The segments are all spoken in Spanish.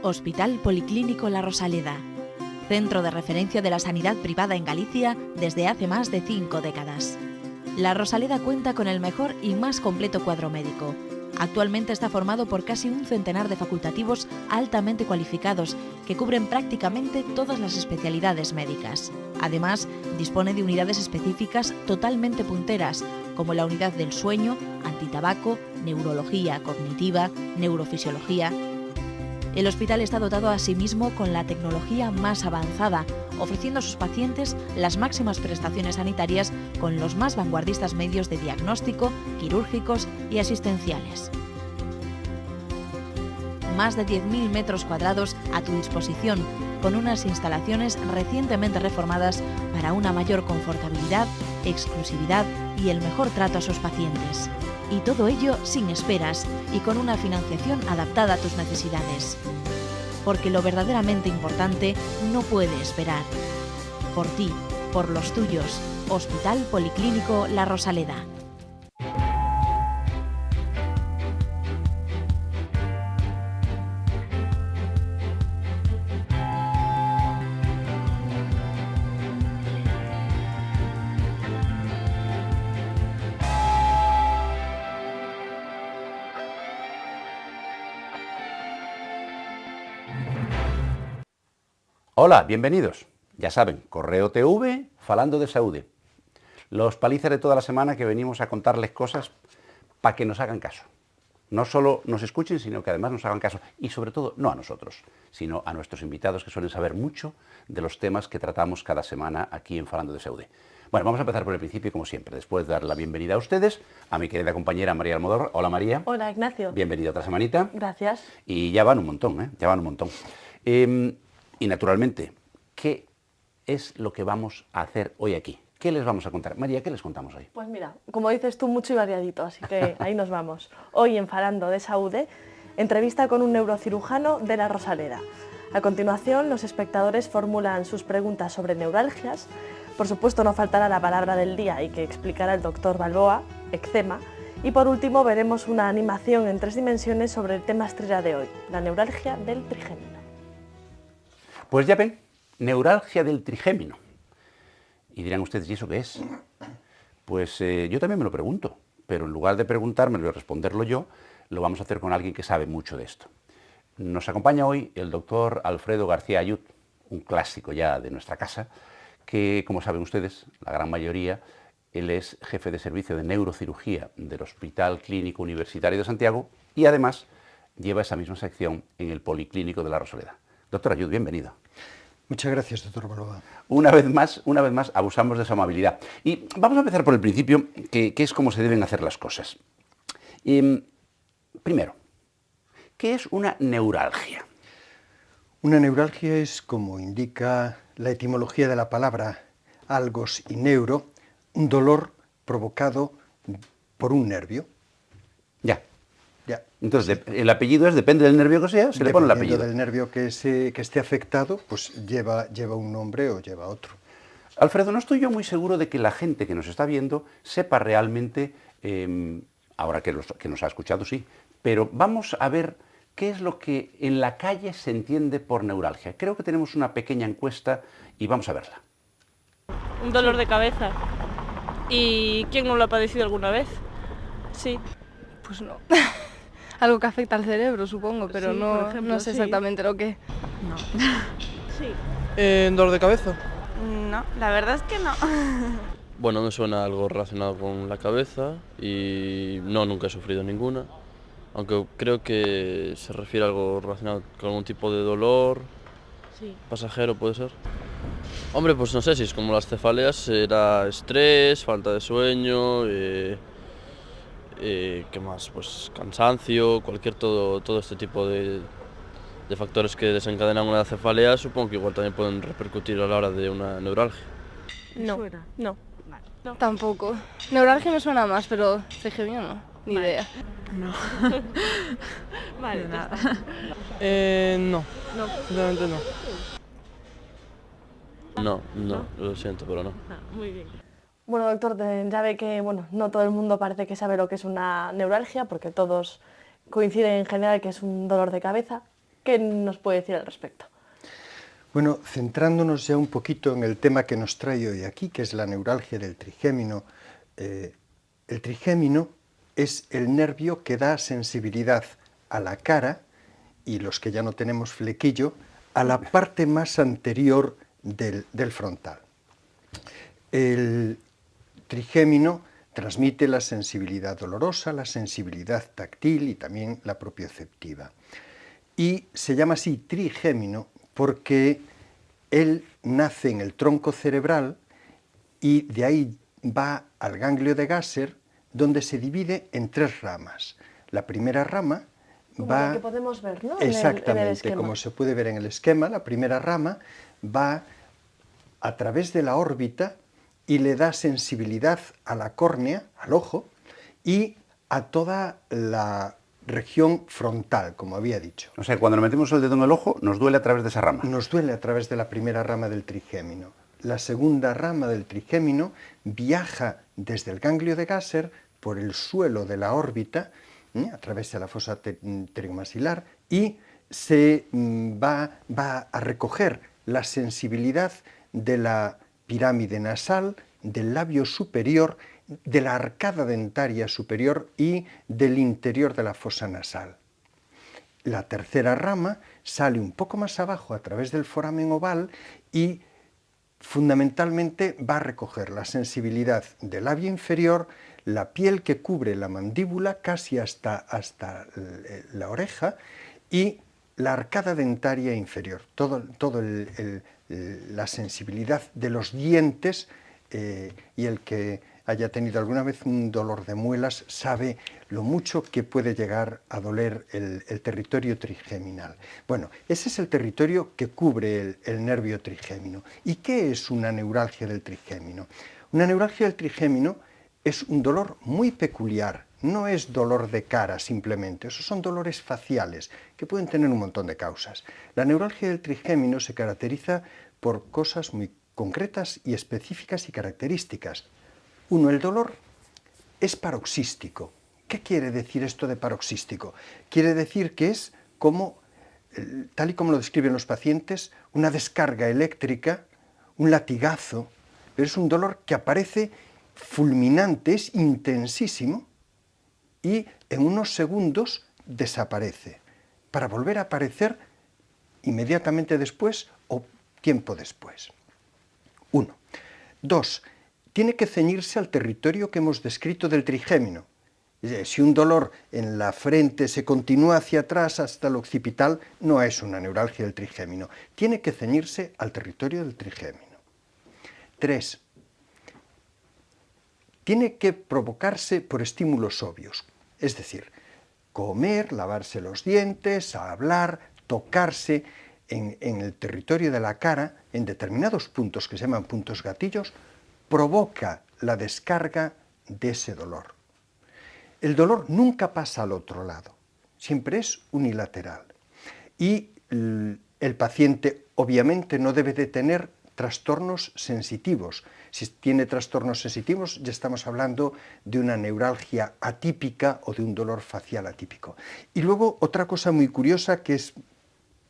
Hospital Policlínico La Rosaleda, centro de referencia de la sanidad privada en Galicia desde hace más de 5 décadas. La Rosaleda cuenta con el mejor y más completo cuadro médico. Actualmente está formado por casi un centenar de facultativos altamente cualificados que cubren prácticamente todas las especialidades médicas. Además, dispone de unidades específicas totalmente punteras, como la unidad del sueño, antitabaco, neurología cognitiva, neurofisiología. El hospital está dotado asimismo con la tecnología más avanzada, ofreciendo a sus pacientes las máximas prestaciones sanitarias con los más vanguardistas medios de diagnóstico, quirúrgicos y asistenciales. Más de 10.000 metros cuadrados a tu disposición, con unas instalaciones recientemente reformadas para una mayor confortabilidad, exclusividad y el mejor trato a sus pacientes. Y todo ello sin esperas y con una financiación adaptada a tus necesidades. Porque lo verdaderamente importante no puede esperar. Por ti, por los tuyos, Hospital Policlínico La Rosaleda. Hola, bienvenidos. Ya saben, Correo TV, falando de saúde. Los palizas de toda la semana que venimos a contarles cosas para que nos hagan caso. No solo nos escuchen, sino que además nos hagan caso. Y sobre todo, no a nosotros, sino a nuestros invitados que suelen saber mucho de los temas que tratamos cada semana aquí en Falando de Saúde. Bueno, vamos a empezar por el principio, como siempre. Después de dar la bienvenida a ustedes, a mi querida compañera María Almodóvar. Hola, María. Hola, Ignacio. Bienvenida otra semanita. Gracias. Y ya van un montón, ¿eh? Ya van un montón. Y naturalmente, ¿qué es lo que vamos a hacer hoy aquí? ¿Qué les vamos a contar? María, ¿qué les contamos hoy? Pues mira, como dices tú, mucho y variadito, así que ahí nos vamos. Hoy en Falando de Saúde, entrevista con un neurocirujano de La Rosaleda. A continuación, los espectadores formulan sus preguntas sobre neuralgias. Por supuesto, no faltará la palabra del día y que explicará el doctor Balboa, eczema. Y por último, veremos una animación en 3 dimensiones sobre el tema estrella de hoy, la neuralgia del trigémino. Pues ya ven, neuralgia del trigémino. Y dirán ustedes, ¿y eso qué es? Pues yo también me lo pregunto, pero en lugar de preguntármelo y responderlo yo, lo vamos a hacer con alguien que sabe mucho de esto. Nos acompaña hoy el doctor Alfredo García Ayud, un clásico ya de nuestra casa, que, como saben ustedes, la gran mayoría, él es jefe de servicio de neurocirugía del Hospital Clínico Universitario de Santiago y además lleva esa misma sección en el Policlínico de La Rosaleda. Doctor Ayud, bienvenido. Muchas gracias, doctor Balboa. Una vez más, abusamos de su amabilidad. Y vamos a empezar por el principio, que es cómo se deben hacer las cosas. Primero, ¿qué es una neuralgia? Una neuralgia es, como indica la etimología de la palabra algos y neuro, un dolor provocado por un nervio. Ya. Ya. Entonces, el apellido es, depende del nervio que sea, se le pone el apellido. Dependiendo del nervio que esté afectado, pues lleva un nombre o lleva otro. Alfredo, no estoy yo muy seguro de que la gente que nos está viendo sepa realmente, ahora que nos ha escuchado, sí, pero vamos a ver qué es lo que en la calle se entiende por neuralgia. Creo que tenemos una pequeña encuesta y vamos a verla. Un dolor de cabeza. ¿Y quién no lo ha padecido alguna vez? Sí. Pues no. Algo que afecta al cerebro, supongo, pero Sí, no, por ejemplo, no sé sí. exactamente lo que. No. Sí. ¿Dolor de cabeza? No, la verdad es que no. Bueno, me suena algo relacionado con la cabeza y no, nunca he sufrido ninguna. Aunque creo que se refiere a algo relacionado con algún tipo de dolor Sí. pasajero, ¿puede ser? Hombre, pues no sé, si es como las cefaleas, será estrés, falta de sueño, ¿qué más? Pues cansancio, todo este tipo de factores que desencadenan una cefalea, supongo que igual también pueden repercutir a la hora de una neuralgia. No. Suena. No. No. Tampoco. Neuralgia me suena más, pero trigémino no. Ni idea. No. Vale, Nada. No. No. Sinceramente no. No, lo siento, pero no. Muy bien. Bueno, doctor, ya ve que no todo el mundo parece que sabe lo que es una neuralgia, porque todos coinciden en general que es un dolor de cabeza. ¿Qué nos puede decir al respecto? Bueno, centrándonos ya un poquito en el tema que nos trae hoy aquí, que es la neuralgia del trigémino. El trigémino es el nervio que da sensibilidad a la cara, y los que ya no tenemos flequillo, a la parte más anterior del frontal. El trigémino transmite la sensibilidad dolorosa, la sensibilidad táctil y también la propioceptiva. Y se llama así trigémino porque él nace en el tronco cerebral y de ahí va al ganglio de Gasser, donde se divide en 3 ramas. La primera rama Como va... lo que podemos ver, ¿no? Exactamente, en el esquema. como se puede ver en el esquema, la primera rama va a través de la órbita y le da sensibilidad a la córnea, al ojo, y a toda la región frontal, como había dicho. O sea, cuando nos metemos el dedo en el ojo, nos duele a través de esa rama. Nos duele a través de la primera rama del trigémino. La segunda rama del trigémino viaja desde el ganglio de Gasser por el suelo de la órbita, a través de la fosa pterigomasilar, y se va a recoger la sensibilidad de la pirámide nasal, del labio superior, de la arcada dentaria superior y del interior de la fosa nasal. La tercera rama sale un poco más abajo a través del foramen oval y fundamentalmente va a recoger la sensibilidad del labio inferior, la piel que cubre la mandíbula casi hasta la oreja y la arcada dentaria inferior, la sensibilidad de los dientes, y el que haya tenido alguna vez un dolor de muelas sabe lo mucho que puede llegar a doler el territorio trigéminal. Bueno, ese es el territorio que cubre el nervio trigémino. ¿Y qué es una neuralgia del trigémino? Una neuralgia del trigémino es un dolor muy peculiar, no es dolor de cara simplemente, esos son dolores faciales que pueden tener un montón de causas. La neuralgia del trigémino se caracteriza por cosas muy concretas y específicas y características. Uno, el dolor es paroxístico. ¿Qué quiere decir esto de paroxístico? Quiere decir que es como, tal y como lo describen los pacientes, una descarga eléctrica, un latigazo, pero es un dolor que aparece fulminante, es intensísimo y en unos segundos desaparece, para volver a aparecer inmediatamente después o tiempo después. 1. 2. Tiene que ceñirse al territorio que hemos descrito del trigémino. Si un dolor en la frente se continúa hacia atrás hasta el occipital, no es una neuralgia del trigémino. Tiene que ceñirse al territorio del trigémino. 3. Tiene que provocarse por estímulos obvios, es decir, comer, lavarse los dientes, hablar, tocarse en el territorio de la cara, en determinados puntos que se llaman puntos gatillos, provoca la descarga de ese dolor. El dolor nunca pasa al otro lado, siempre es unilateral. Y el paciente obviamente no debe de tener trastornos sensitivos. Si tiene trastornos sensitivos ya estamos hablando de una neuralgia atípica o de un dolor facial atípico. Y luego otra cosa muy curiosa que es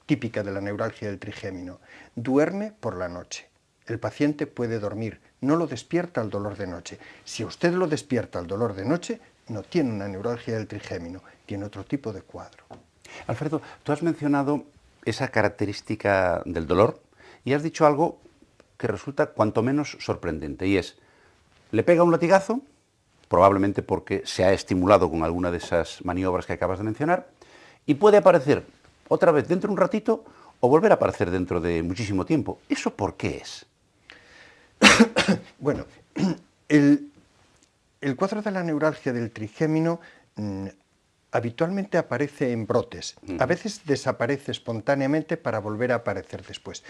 típica de la neuralgia del trigémino, duerme por la noche. El paciente puede dormir, no lo despierta el dolor de noche. Si a usted lo despierta el dolor de noche, no tiene una neuralgia del trigémino, tiene otro tipo de cuadro. Alfredo, tú has mencionado esa característica del dolor y has dicho algo que resulta cuanto menos sorprendente, y es, le pega un latigazo, probablemente porque se ha estimulado con alguna de esas maniobras que acabas de mencionar, y puede aparecer otra vez dentro de un ratito o volver a aparecer dentro de muchísimo tiempo. ¿Eso por qué es? Bueno, el cuadro de la neuralgia del trigémino habitualmente aparece en brotes. A veces desaparece espontáneamente para volver a aparecer después.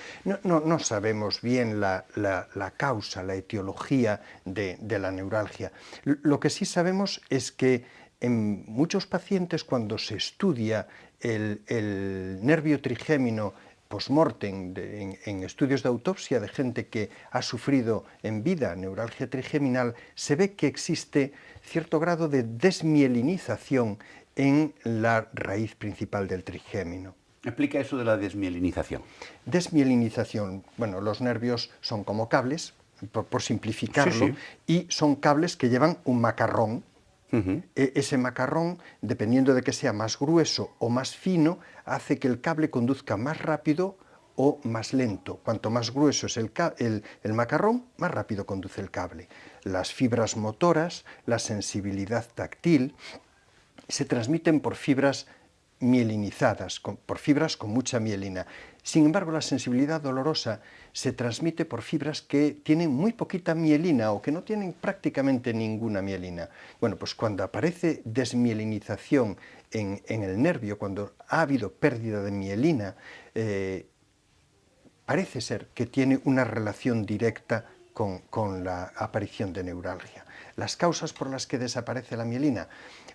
No sabemos bien la causa, la etiología de la neuralgia. Lo que sí sabemos es que en muchos pacientes, cuando se estudia el nervio trigémino post-mortem, en estudios de autopsia de gente que ha sufrido en vida neuralgia trigeminal, se ve que existe cierto grado de desmielinización en la raíz principal del trigémino. Explica eso de la desmielinización. Desmielinización, bueno, los nervios son como cables, por simplificarlo, Sí, y son cables que llevan un macarrón. Ujú. Ese macarrón, dependiendo de que sea más grueso o más fino, hace que el cable conduzca más rápido o más lento. Cuanto más grueso es el macarrón, más rápido conduce el cable. Las fibras motoras, la sensibilidad táctil, se transmiten por fibras mielinizadas, por fibras con mucha mielina. Sin embargo, la sensibilidad dolorosa se transmite por fibras que tienen muy poquita mielina o que no tienen prácticamente ninguna mielina. Bueno, pues cuando aparece desmielinización en el nervio, cuando ha habido pérdida de mielina, parece ser que tiene una relación directa con la aparición de neuralgia. Las causas por las que desaparece la mielina,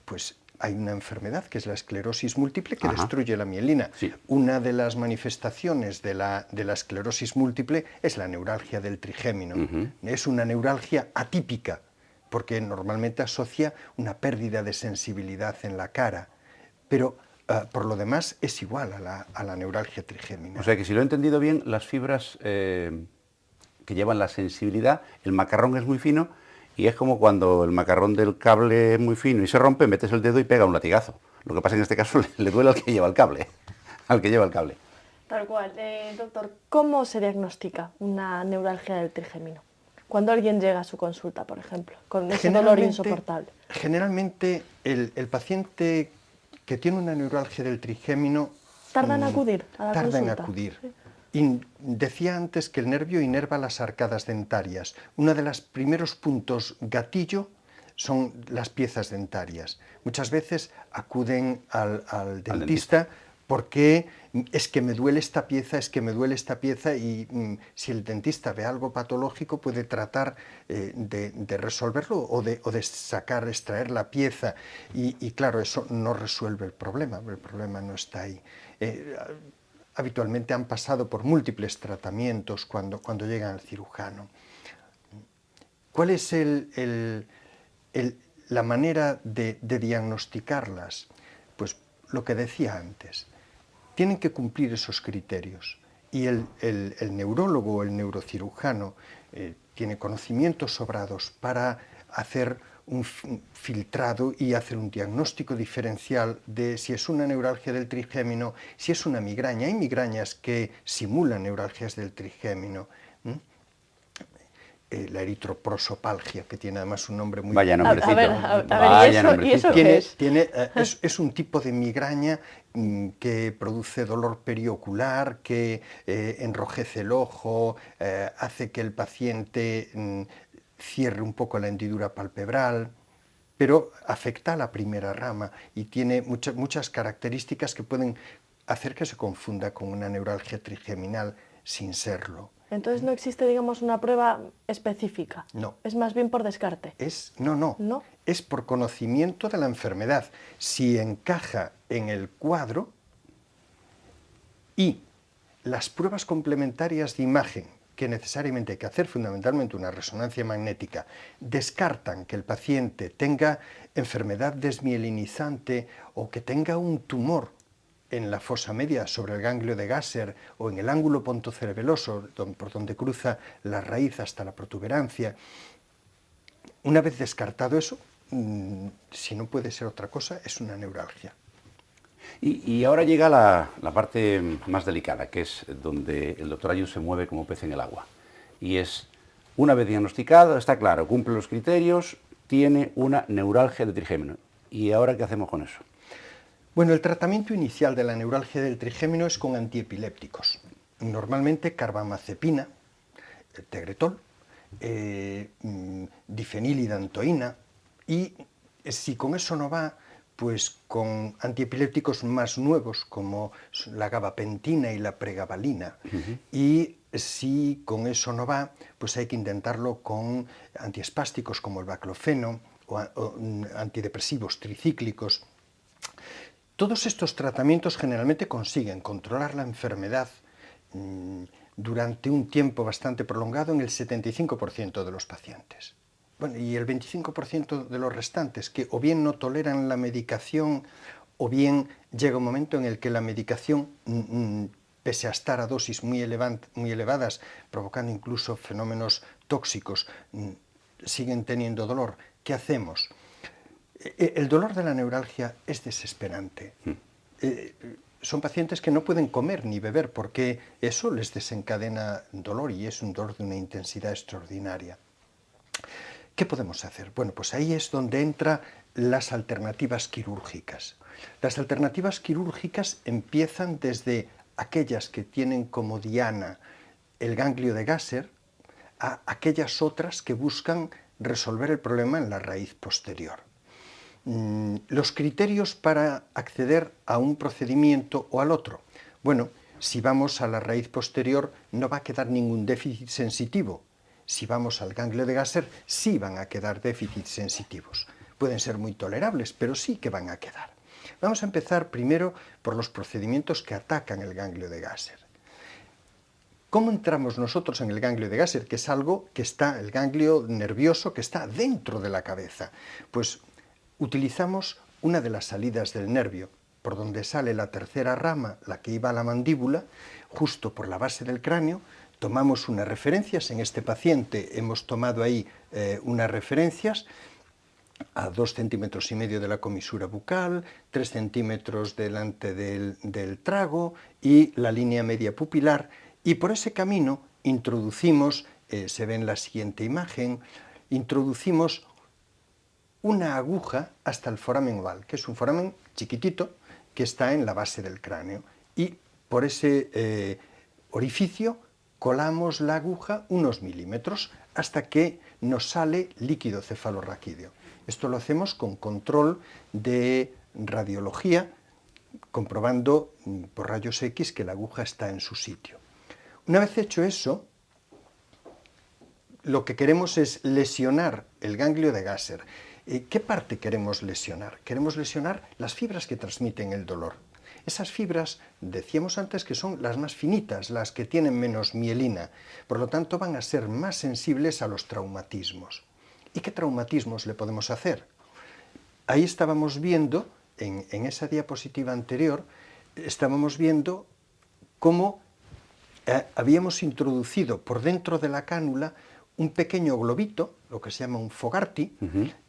pues hay una enfermedad que es la esclerosis múltiple que destruye la mielina. Sí. Una de las manifestaciones de la esclerosis múltiple es la neuralgia del trigémino. Es una neuralgia atípica, porque normalmente asocia una pérdida de sensibilidad en la cara, pero por lo demás es igual a la neuralgia trigémina. O sea que si lo he entendido bien, las fibras que llevan la sensibilidad, el macarrón es muy fino y es como cuando el macarrón del cable es muy fino y se rompe, metes el dedo y pega un latigazo. Lo que pasa en este caso le duele al que lleva el cable, al que lleva el cable. Tal cual. Doctor, ¿cómo se diagnostica una neuralgia del trigémino? Cuando alguien llega a su consulta, por ejemplo, con ese dolor insoportable. Generalmente el paciente que tiene una neuralgia del trigémino ¿Tarda en acudir a la tarda en consulta? acudir. Y decía antes que el nervio inerva las arcadas dentarias. Uno de los primeros puntos gatillo son las piezas dentarias. Muchas veces acuden al dentista porque es que me duele esta pieza, es que me duele esta pieza, y si el dentista ve algo patológico puede tratar de resolverlo o de extraer la pieza, y claro, eso no resuelve el problema no está ahí. Habitualmente han pasado por múltiples tratamientos cuando llegan al cirujano. ¿Cuál es la manera de diagnosticarlas? Pues lo que decía antes, tienen que cumplir esos criterios, y el neurólogo o el neurocirujano tiene conocimientos sobrados para hacer un filtrado y hacer un diagnóstico diferencial de si es una neuralgia del trigémino, si es una migraña. Hay migrañas que simulan neuralgias del trigémino. La eritroprosopalgia, que tiene además un nombre muy... Vaya nombrecito. ¿y eso qué es? Es un tipo de migraña que produce dolor periocular, que enrojece el ojo, hace que el paciente cierre un poco la hendidura palpebral, pero afecta a la primera rama y tiene muchas características que pueden hacer que se confunda con una neuralgia trigeminal sin serlo. Entonces no existe, digamos, una prueba específica. No. Es más bien por descarte. No. Es por conocimiento de la enfermedad. Si encaja en el cuadro, y las pruebas complementarias de imagen que necesariamente hay que hacer, fundamentalmente una resonancia magnética, descartan que el paciente tenga enfermedad desmielinizante o que tenga un tumor en la fosa media sobre el ganglio de Gasser o en el ángulo pontocerebeloso por donde cruza la raíz hasta la protuberancia. Una vez descartado eso, si no puede ser otra cosa, es una neuralgia. Y ahora llega la parte más delicada, que es donde el doctor Ayuso se mueve como pez en el agua. Y es, una vez diagnosticado, está claro, cumple los criterios, tiene una neuralgia del trigémino. ¿Y ahora qué hacemos con eso? Bueno, el tratamiento inicial de la neuralgia del trigémino es con antiepilépticos. Normalmente carbamazepina, Tegretol, difenilidantoína, y si con eso no va, pues con antiepilépticos más nuevos como la gabapentina y la pregabalina. Y si con eso no va, pues hay que intentarlo con antiespásticos como el baclofeno o antidepresivos tricíclicos. Todos estos tratamientos generalmente consiguen controlar la enfermedad durante un tiempo bastante prolongado en el 75% de los pacientes. Bueno, y el 25% de los restantes, que o bien no toleran la medicación o bien llega un momento en el que la medicación, pese a estar a dosis muy elevadas, provocando incluso fenómenos tóxicos, siguen teniendo dolor. ¿Qué hacemos? El dolor de la neuralgia es desesperante. Son pacientes que no pueden comer ni beber porque eso les desencadena dolor y es un dolor de una intensidad extraordinaria. ¿Qué podemos hacer? Bueno, pues ahí es donde entran las alternativas quirúrgicas. Las alternativas quirúrgicas empiezan desde aquellas que tienen como diana el ganglio de Gasser a aquellas otras que buscan resolver el problema en la raíz posterior. Los criterios para acceder a un procedimiento o al otro. Bueno, si vamos a la raíz posterior no va a quedar ningún déficit sensitivo. Si vamos al ganglio de Gasser sí van a quedar déficits sensitivos. Pueden ser muy tolerables, pero sí que van a quedar. Vamos a empezar primero por los procedimientos que atacan el ganglio de Gasser. ¿Cómo entramos nosotros en el ganglio de Gasser? Que es algo que está, el ganglio nervioso que está dentro de la cabeza. Pues utilizamos una de las salidas del nervio, por donde sale la tercera rama, la que iba a la mandíbula, justo por la base del cráneo. Tomamos unas referencias, en este paciente hemos tomado ahí unas referencias a 2,5 centímetros de la comisura bucal, 3 centímetros delante del trago y la línea media pupilar, y por ese camino introducimos, se ve en la siguiente imagen, introducimos una aguja hasta el foramen oval, que es un foramen chiquitito que está en la base del cráneo, y por ese orificio colamos la aguja unos milímetros hasta que nos sale líquido cefalorraquídeo. Esto lo hacemos con control de radiología, comprobando por rayos X que la aguja está en su sitio. Una vez hecho eso, lo que queremos es lesionar el ganglio de Gasser. ¿Qué parte queremos lesionar? Queremos lesionar las fibras que transmiten el dolor. Esas fibras, decíamos antes, que son las más finitas, las que tienen menos mielina, por lo tanto van a ser más sensibles a los traumatismos. ¿Y qué traumatismos le podemos hacer? Ahí estábamos viendo, en esa diapositiva anterior, estábamos viendo cómo habíamos introducido por dentro de la cánula un pequeño globito, lo que se llama un Fogarty,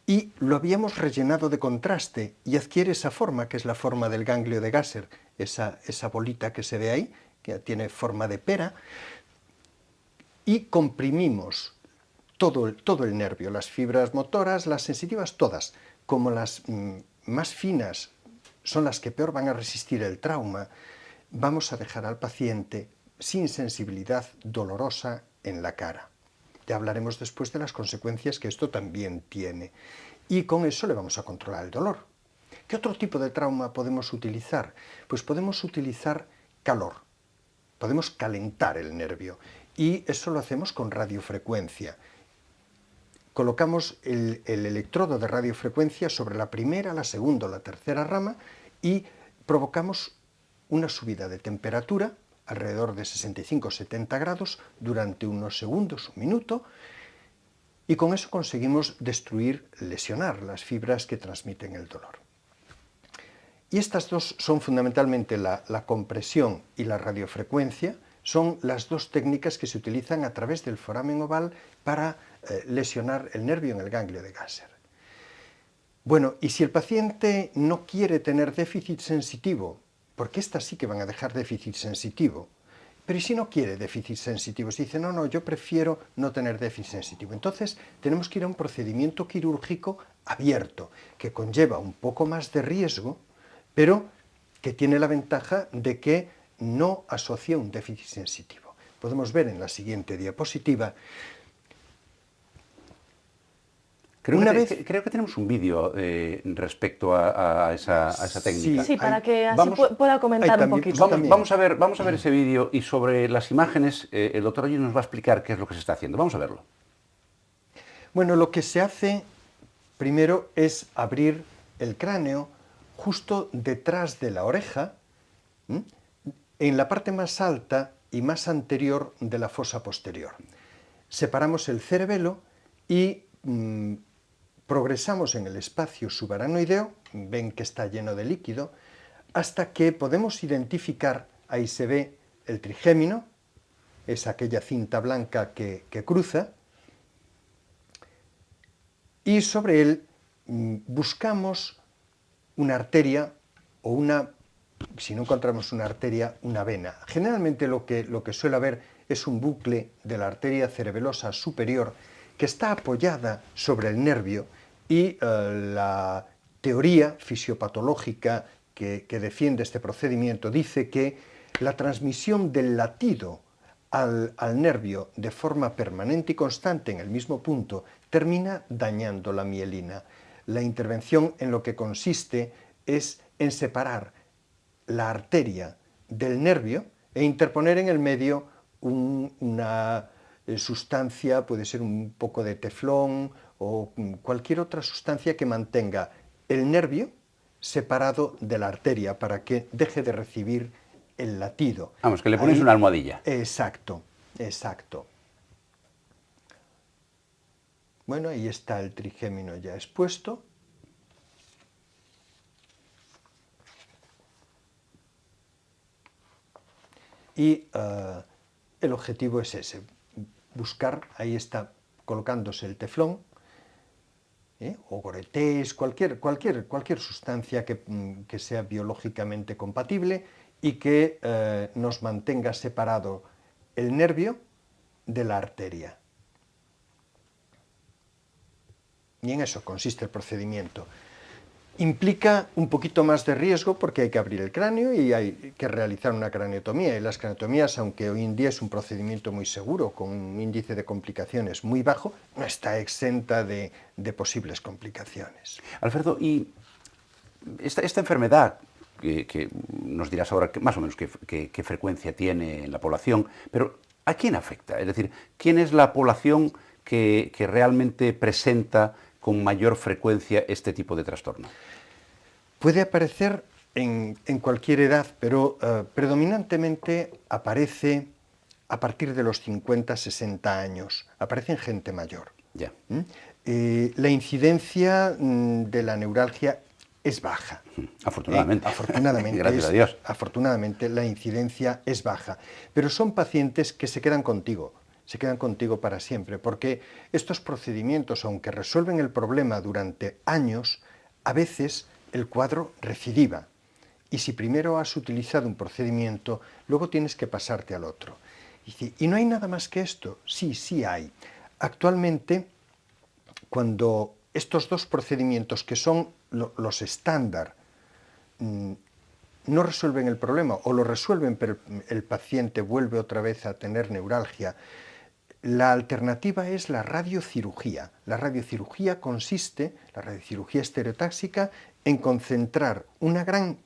y lo habíamos rellenado de contraste y adquiere esa forma, que es la forma del ganglio de Gasser, esa bolita que se ve ahí, que tiene forma de pera, y comprimimos todo el nervio, las fibras motoras, las sensitivas, todas. Como las más finas son las que peor van a resistir el trauma, vamos a dejar al paciente sin sensibilidad dolorosa en la cara. Ya hablaremos después de las consecuencias que esto también tiene. Y con eso le vamos a controlar el dolor. ¿Qué otro tipo de trauma podemos utilizar? Pues podemos utilizar calor. Podemos calentar el nervio. Y eso lo hacemos con radiofrecuencia. Colocamos el electrodo de radiofrecuencia sobre la primera, la segunda o la tercera rama y provocamos una subida de temperatura alrededor de 65-70 grados durante unos segundos, un minuto, y con eso conseguimos lesionar las fibras que transmiten el dolor. Y estas dos son fundamentalmente la compresión y la radiofrecuencia, son las dos técnicas que se utilizan a través del foramen oval para lesionar el nervio en el ganglio de Gasser. Bueno, y si el paciente no quiere tener déficit sensitivo, porque estas sí que van a dejar déficit sensitivo, pero ¿y si no quiere déficit sensitivo? Si dice, no, yo prefiero no tener déficit sensitivo. Entonces tenemos que ir a un procedimiento quirúrgico abierto, que conlleva un poco más de riesgo, pero que tiene la ventaja de que no asocia un déficit sensitivo. Podemos ver en la siguiente diapositiva. Creo que tenemos un vídeo respecto a esa técnica. Sí, para que así pueda comentar un poquito. Vamos a ver ese vídeo y sobre las imágenes el doctor Ollin nos va a explicar qué es lo que se está haciendo. Vamos a verlo. Bueno, lo que se hace primero es abrir el cráneo justo detrás de la oreja, en la parte más alta y más anterior de la fosa posterior. Separamos el cerebelo y progresamos en el espacio subaranoideo ven que está lleno de líquido, hasta que podemos identificar, ahí se ve el trigémino, es aquella cinta blanca que cruza, y sobre él buscamos una arteria o si no encontramos una arteria, una vena. Generalmente lo que suele haber es un bucle de la arteria cerebelosa superior que está apoyada sobre el nervio y la teoría fisiopatológica que defiende este procedimiento dice que la transmisión del latido al nervio de forma permanente y constante en el mismo punto termina dañando la mielina. La intervención en lo que consiste es en separar la arteria del nervio e interponer en el medio una sustancia, puede ser un poco de teflón o cualquier otra sustancia que mantenga el nervio separado de la arteria para que deje de recibir el latido. Vamos, que le ponéis una almohadilla. Exacto, exacto. Bueno, ahí está el trigémino ya expuesto. Y el objetivo es ese, buscar, ahí está colocándose el teflón, o goretés, cualquier sustancia que sea biológicamente compatible y que nos mantenga separado el nervio de la arteria. Y en eso consiste el procedimiento. Implica un poquito más de riesgo porque hay que abrir el cráneo y hay que realizar una craniotomía. Y las craniotomías, aunque hoy en día es un procedimiento muy seguro, con un índice de complicaciones muy bajo, no está exenta de posibles complicaciones. Alfredo, y esta enfermedad, que nos dirás ahora más o menos qué frecuencia tiene en la población, pero ¿a quién afecta? Es decir, ¿quién es la población que realmente presenta con mayor frecuencia este tipo de trastorno? Puede aparecer en cualquier edad, pero predominantemente aparece a partir de los 50-60 años. Aparece en gente mayor. Ya. La incidencia de la neuralgia es baja. Afortunadamente. Afortunadamente. Gracias a Dios. Afortunadamente la incidencia es baja. Pero son pacientes que se quedan contigo para siempre, porque estos procedimientos, aunque resuelven el problema durante años, a veces el cuadro recidiva. Y si primero has utilizado un procedimiento, luego tienes que pasarte al otro. ¿Y no hay nada más que esto? Sí, sí hay. Actualmente, cuando estos dos procedimientos, que son los estándar, no resuelven el problema, o lo resuelven pero el paciente vuelve otra vez a tener neuralgia, la alternativa es la radiocirugía. La radiocirugía consiste, la radiocirugía estereotáxica, en concentrar una gran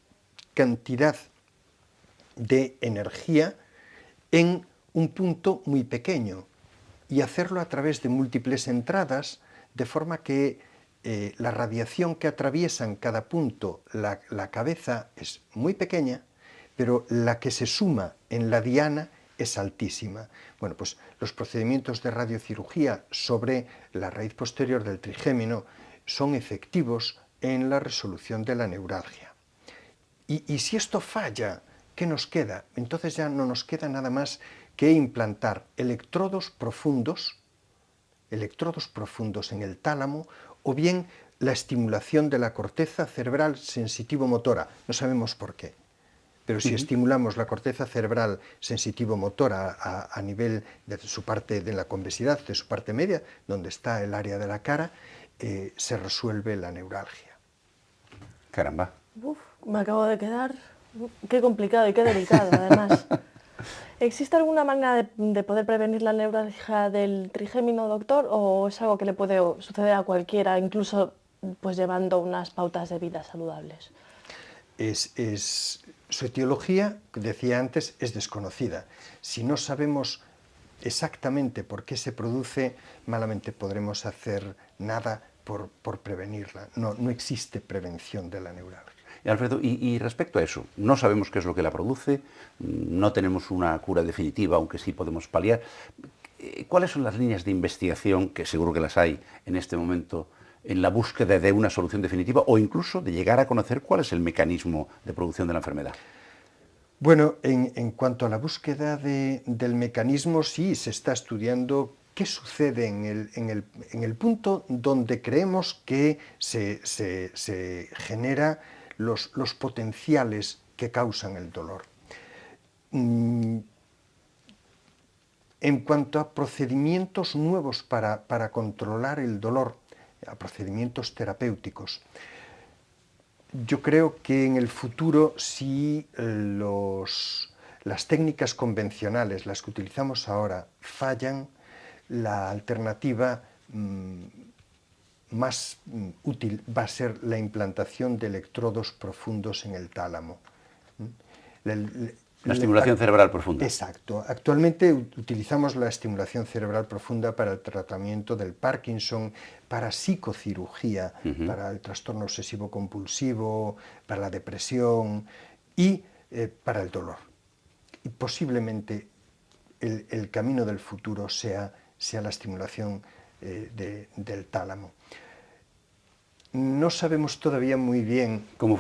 cantidad de energía en un punto muy pequeño y hacerlo a través de múltiples entradas, de forma que la radiación que atraviesa en cada punto la cabeza es muy pequeña, pero la que se suma en la diana es altísima. Bueno, pues los procedimientos de radiocirugía sobre la raíz posterior del trigémino son efectivos en la resolución de la neuralgia. Y si esto falla, ¿qué nos queda? Entonces ya no nos queda nada más que implantar electrodos profundos en el tálamo, o bien la estimulación de la corteza cerebral sensitivo-motora. No sabemos por qué. Pero si estimulamos la corteza cerebral sensitivo-motora a nivel de su parte de la convexidad, de su parte media, donde está el área de la cara, se resuelve la neuralgia. Caramba. Uf, me acabo de quedar... Qué complicado y qué delicado, además. ¿Existe alguna manera de poder prevenir la neuralgia del trigémino, doctor, o es algo que le puede suceder a cualquiera, incluso pues llevando unas pautas de vida saludables? Su etiología, decía antes, es desconocida. Si no sabemos exactamente por qué se produce, malamente podremos hacer nada por prevenirla. No existe prevención de la neuralgia. Alfredo, y respecto a eso, no sabemos qué es lo que la produce, no tenemos una cura definitiva, aunque sí podemos paliar. ¿Cuáles son las líneas de investigación, que seguro que las hay en este momento, en la búsqueda de una solución definitiva o incluso de llegar a conocer cuál es el mecanismo de producción de la enfermedad? Bueno, en cuanto a la búsqueda del mecanismo, sí, se está estudiando qué sucede en el punto donde creemos que se genera los potenciales que causan el dolor. En cuanto a procedimientos nuevos para controlar el dolor, a procedimientos terapéuticos, yo creo que en el futuro, si las técnicas convencionales, las que utilizamos ahora, fallan, la alternativa más útil va a ser la implantación de electrodos profundos en el tálamo. La estimulación cerebral profunda. Exacto. Actualmente utilizamos la estimulación cerebral profunda para el tratamiento del Parkinson, para psicocirugía, para el trastorno obsesivo-compulsivo, para la depresión y para el dolor. Y posiblemente el camino del futuro sea la estimulación del tálamo. No sabemos todavía muy bien cómo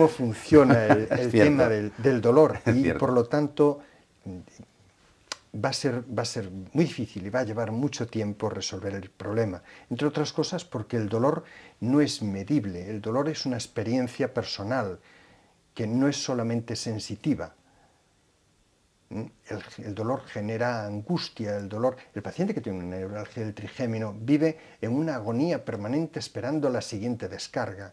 funciona el tema del dolor y por lo tanto va a ser muy difícil y va a llevar mucho tiempo resolver el problema. Entre otras cosas porque el dolor no es medible, el dolor es una experiencia personal que no es solamente sensitiva. El dolor genera angustia, el paciente que tiene una neuralgia del trigémino vive en una agonía permanente esperando la siguiente descarga.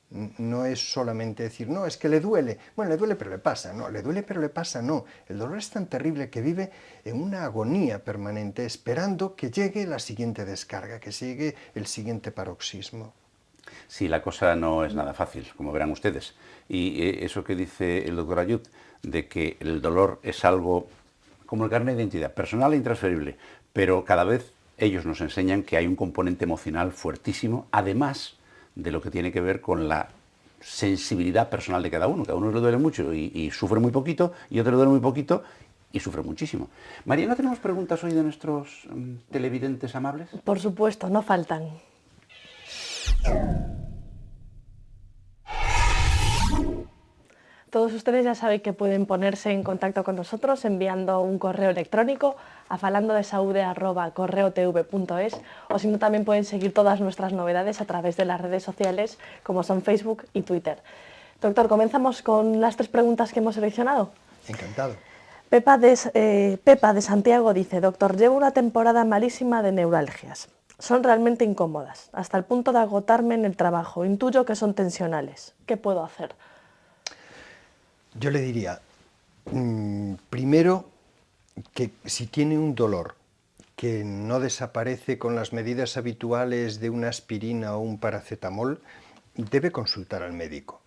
No es solamente decir, no, es que le duele, bueno, le duele pero le pasa, no, le duele pero le pasa, no. El dolor es tan terrible que vive en una agonía permanente esperando que llegue la siguiente descarga, que llegue el siguiente paroxismo. Sí, la cosa no es nada fácil, como verán ustedes. Y eso que dice el doctor Ayud, de que el dolor es algo como el carnet de identidad, personal e intransferible, pero cada vez ellos nos enseñan que hay un componente emocional fuertísimo, además de lo que tiene que ver con la sensibilidad personal de cada uno. Cada uno le duele mucho y sufre muy poquito, y otro le duele muy poquito y sufre muchísimo. María, ¿no tenemos preguntas hoy de nuestros televidentes amables? Por supuesto, no faltan. Todos ustedes ya saben que pueden ponerse en contacto con nosotros enviando un correo electrónico a falandodesaude@correotv.es, o si no también pueden seguir todas nuestras novedades a través de las redes sociales como son Facebook y Twitter. Doctor, comenzamos con las 3 preguntas que hemos seleccionado. Encantado. Pepa de Santiago dice: doctor, llevo una temporada malísima de neuralgias. Son realmente incómodas, hasta el punto de agotarme en el trabajo. Intuyo que son tensionales. ¿Qué puedo hacer? Yo le diría, primero, que si tiene un dolor que no desaparece con las medidas habituales de una aspirina o un paracetamol, debe consultar al médico.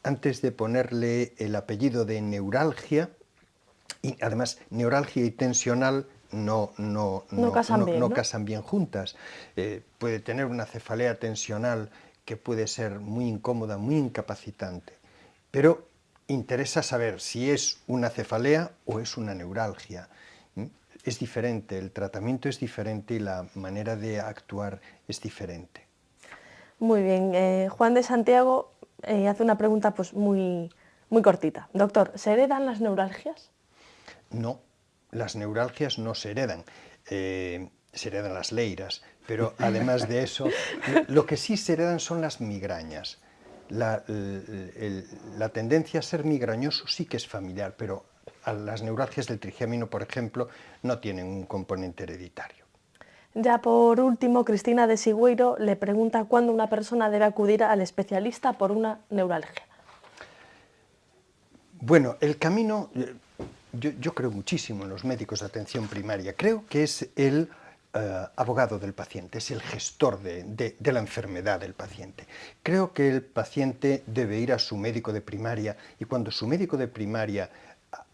Antes de ponerle el apellido de neuralgia, y además neuralgia y tensional no casan bien juntas. Puede tener una cefalea tensional que puede ser muy incómoda, muy incapacitante, pero interesa saber si es una cefalea o es una neuralgia. Es diferente, el tratamiento es diferente y la manera de actuar es diferente. Muy bien. Juan de Santiago hace una pregunta pues muy cortita. Doctor, ¿se heredan las neuralgias? No, las neuralgias no se heredan. Se heredan las leiras, pero además de eso, lo que sí se heredan son las migrañas. La tendencia a ser migrañoso sí que es familiar, pero las neuralgias del trigémino, por ejemplo, no tienen un componente hereditario. Ya por último, Cristina de Sigüeiro le pregunta cuándo una persona debe acudir al especialista por una neuralgia. Bueno, el camino, yo creo muchísimo en los médicos de atención primaria. Creo que es el abogado del paciente, es el gestor de la enfermedad del paciente. Creo que el paciente debe ir a su médico de primaria y cuando su médico de primaria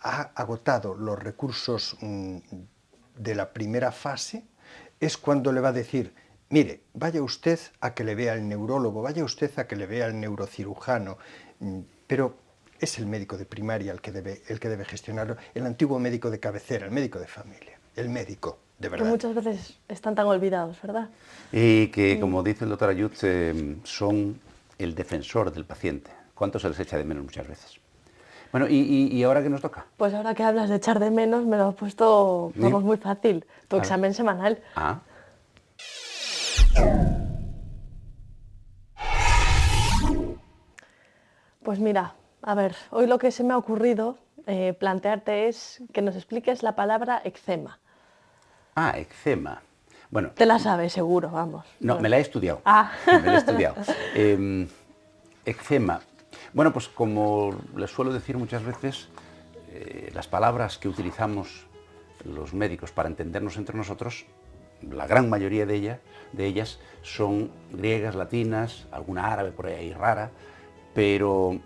ha agotado los recursos de la primera fase, es cuando le va a decir, mire, vaya usted a que le vea el neurólogo, vaya usted a que le vea el neurocirujano, pero es el médico de primaria el que debe gestionarlo, el antiguo médico de cabecera, el médico de familia, el médico de Que verdad. muchas veces están tan olvidados, ¿verdad? Y que, como dice el doctor Ayud, son el defensor del paciente. ¿Cuánto se les echa de menos muchas veces? Bueno, ¿y ahora qué nos toca? Pues ahora que hablas de echar de menos, me lo has puesto, vamos, muy fácil. Tu A ver. examen semanal. Ah, Pues mira, a ver, hoy lo que se me ha ocurrido plantearte es que nos expliques la palabra eczema. eczema. Bueno, Te la sabes, seguro, vamos. no, me la he estudiado. Ah. Me la he estudiado. Eczema. Bueno, pues como les suelo decir muchas veces, las palabras que utilizamos los médicos para entendernos entre nosotros, la gran mayoría de ellas son griegas, latinas, alguna árabe por ahí rara, pero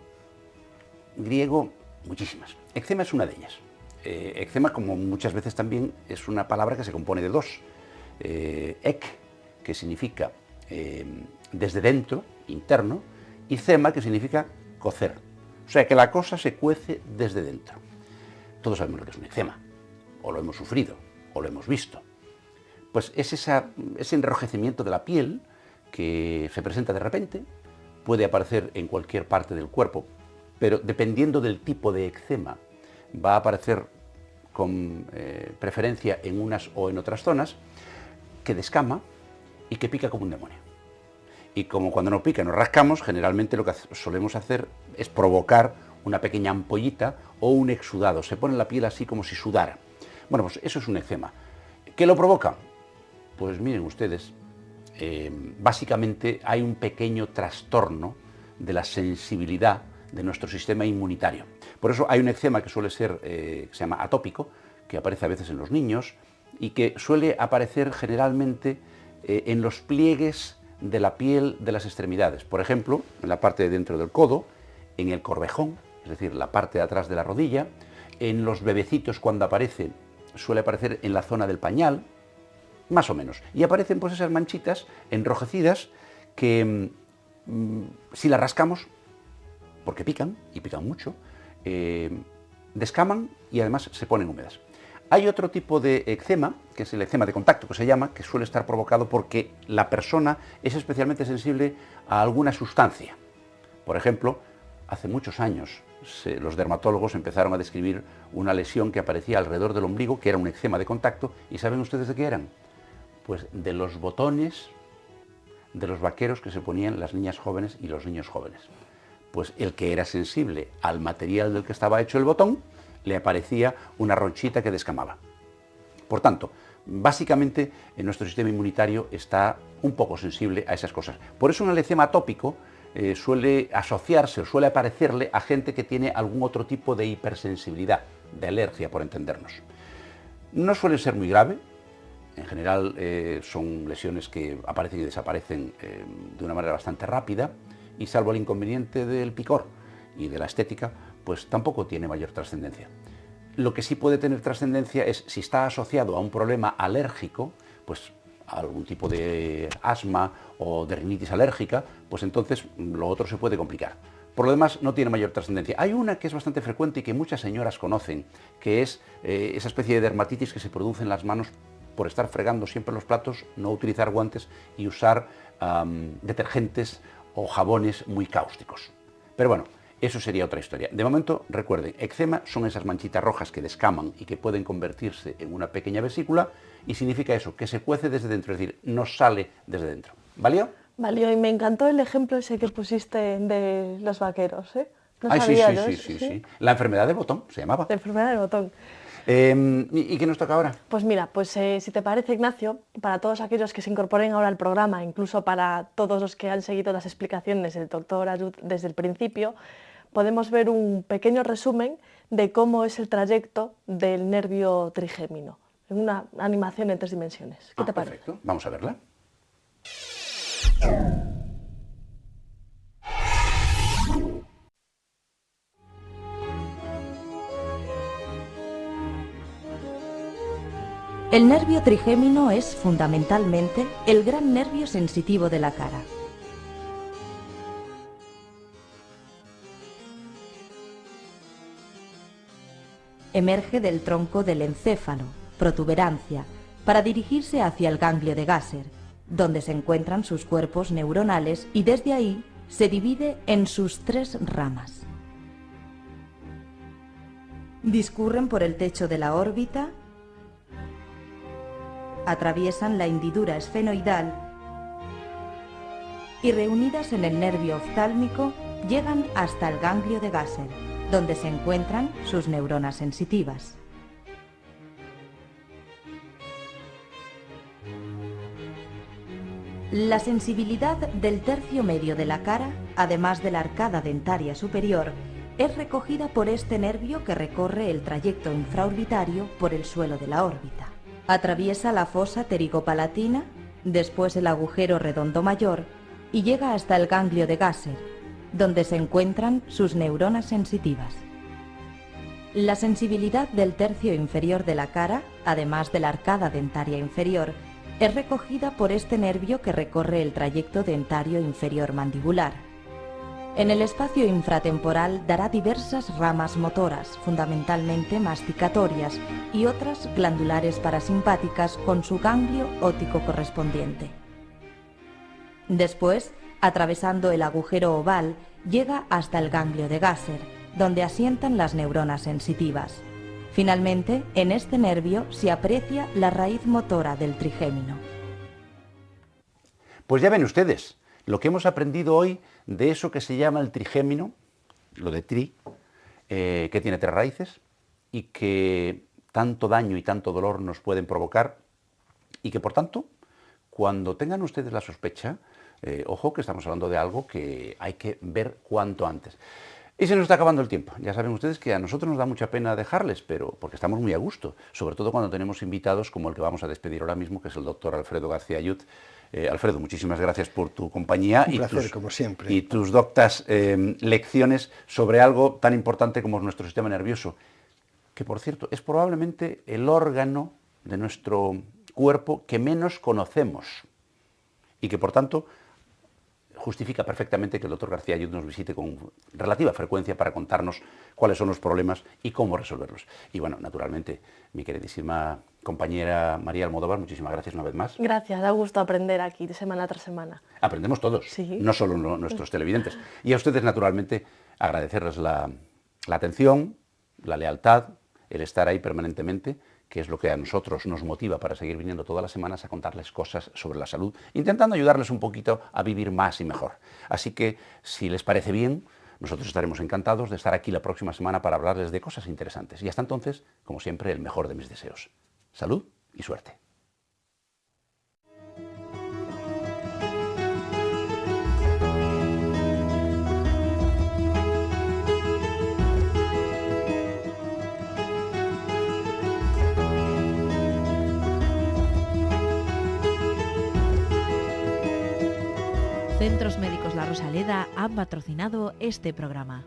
griego, muchísimas. Eczema es una de ellas. Eczema, como muchas veces también, es una palabra que se compone de dos. Ek, que significa desde dentro, interno, y cema, que significa cocer. O sea, que la cosa se cuece desde dentro. Todos sabemos lo que es un eczema, o lo hemos sufrido, o lo hemos visto. Pues es ese enrojecimiento de la piel que se presenta de repente, puede aparecer en cualquier parte del cuerpo, pero dependiendo del tipo de eczema, va a aparecer con preferencia en unas o en otras zonas, que descama y que pica como un demonio. Y como cuando nos pica nos rascamos, generalmente lo que solemos hacer es provocar una pequeña ampollita o un exudado. Se pone la piel así como si sudara. Bueno, pues eso es un eczema. ¿Qué lo provoca? Pues miren ustedes, básicamente hay un pequeño trastorno de la sensibilidad de nuestro sistema inmunitario. Por eso hay un eczema que suele ser, que se llama atópico, que aparece a veces en los niños y que suele aparecer generalmente en los pliegues de la piel de las extremidades. Por ejemplo, en la parte de dentro del codo, en el corvejón, es decir, la parte de atrás de la rodilla, en los bebecitos cuando aparece, suele aparecer en la zona del pañal, más o menos. Y aparecen pues esas manchitas enrojecidas que si las rascamos, porque pican, y pican mucho, descaman y además se ponen húmedas. Hay otro tipo de eczema, que es el eczema de contacto, que se llama, que suele estar provocado porque la persona es especialmente sensible a alguna sustancia. Por ejemplo, hace muchos años los dermatólogos empezaron a describir una lesión que aparecía alrededor del ombligo, que era un eczema de contacto, ¿y saben ustedes de qué eran? Pues de los botones de los vaqueros que se ponían las niñas jóvenes y los niños jóvenes. Pues el que era sensible al material del que estaba hecho el botón, le aparecía una ronchita que descamaba. Por tanto, básicamente nuestro sistema inmunitario está un poco sensible a esas cosas. Por eso un eczema atópico suele asociarse o suele aparecerle a gente que tiene algún otro tipo de hipersensibilidad, de alergia, por entendernos. No suele ser muy grave. En general son lesiones que aparecen y desaparecen de una manera bastante rápida y salvo el inconveniente del picor y de la estética, pues tampoco tiene mayor trascendencia. Lo que sí puede tener trascendencia es si está asociado a un problema alérgico, pues a algún tipo de asma o de rinitis alérgica, pues entonces lo otro se puede complicar. Por lo demás, no tiene mayor trascendencia. Hay una que es bastante frecuente y que muchas señoras conocen, que es esa especie de dermatitis que se produce en las manos por estar fregando siempre los platos, no utilizar guantes y usar detergentes o jabones muy cáusticos. Pero bueno, eso sería otra historia. De momento, recuerden, eczema son esas manchitas rojas que descaman y que pueden convertirse en una pequeña vesícula y significa eso, que se cuece desde dentro, es decir, no sale desde dentro. ¿Valió? Valió, y me encantó el ejemplo ese que pusiste de los vaqueros, ¿eh? No Ay, sabía yo sí. eso, La enfermedad del botón se llamaba. La enfermedad del botón. ¿Y qué nos toca ahora? Pues mira, pues si te parece, Ignacio, para todos aquellos que se incorporen ahora al programa, incluso para todos los que han seguido las explicaciones del doctor Ayud desde el principio, podemos ver un pequeño resumen de cómo es el trayecto del nervio trigémino, en una animación en 3 dimensiones. ¿Qué te parece? Perfecto, vamos a verla. El nervio trigémino es fundamentalmente el gran nervio sensitivo de la cara. Emerge del tronco del encéfalo, protuberancia, para dirigirse hacia el ganglio de Gasser, donde se encuentran sus cuerpos neuronales y desde ahí se divide en sus 3 ramas. Discurren por el techo de la órbita, atraviesan la hendidura esfenoidal y reunidas en el nervio oftálmico llegan hasta el ganglio de Gasser, donde se encuentran sus neuronas sensitivas. La sensibilidad del tercio medio de la cara, además de la arcada dentaria superior, es recogida por este nervio que recorre el trayecto infraorbitario por el suelo de la órbita. Atraviesa la fosa pterigopalatina, después el agujero redondo mayor y llega hasta el ganglio de Gasser, donde se encuentran sus neuronas sensitivas. La sensibilidad del tercio inferior de la cara, además de la arcada dentaria inferior, es recogida por este nervio que recorre el trayecto dentario inferior mandibular. En el espacio infratemporal dará diversas ramas motoras, fundamentalmente masticatorias, y otras glandulares parasimpáticas con su ganglio óptico correspondiente. Después, atravesando el agujero oval, llega hasta el ganglio de Gasser, donde asientan las neuronas sensitivas. Finalmente, en este nervio se aprecia la raíz motora del trigémino. Pues ya ven ustedes, lo que hemos aprendido hoy de eso que se llama el trigémino, lo de tri, que tiene 3 raíces y que tanto daño y tanto dolor nos pueden provocar y que, por tanto, cuando tengan ustedes la sospecha, ojo que estamos hablando de algo que hay que ver cuanto antes. Y se nos está acabando el tiempo. Ya saben ustedes que a nosotros nos da mucha pena dejarles, pero porque estamos muy a gusto, sobre todo cuando tenemos invitados como el que vamos a despedir ahora mismo, que es el doctor Alfredo García Ayut. Alfredo, muchísimas gracias por tu compañía. Un placer, como siempre. Y tus doctas lecciones sobre algo tan importante como es nuestro sistema nervioso, que por cierto es probablemente el órgano de nuestro cuerpo que menos conocemos y que por tanto justifica perfectamente que el doctor García Ayut nos visite con relativa frecuencia para contarnos cuáles son los problemas y cómo resolverlos. Y bueno, naturalmente, mi queridísima compañera María Almodóvar, muchísimas gracias una vez más. Gracias, da gusto aprender aquí semana tras semana. Aprendemos todos, sí, no solo nuestros televidentes. Y a ustedes, naturalmente, agradecerles la atención, la lealtad, el estar ahí permanentemente, que es lo que a nosotros nos motiva para seguir viniendo todas las semanas a contarles cosas sobre la salud, intentando ayudarles un poquito a vivir más y mejor. Así que, si les parece bien, nosotros estaremos encantados de estar aquí la próxima semana para hablarles de cosas interesantes. Y hasta entonces, como siempre, el mejor de mis deseos. Salud y suerte. Centros Médicos La Rosaleda han patrocinado este programa.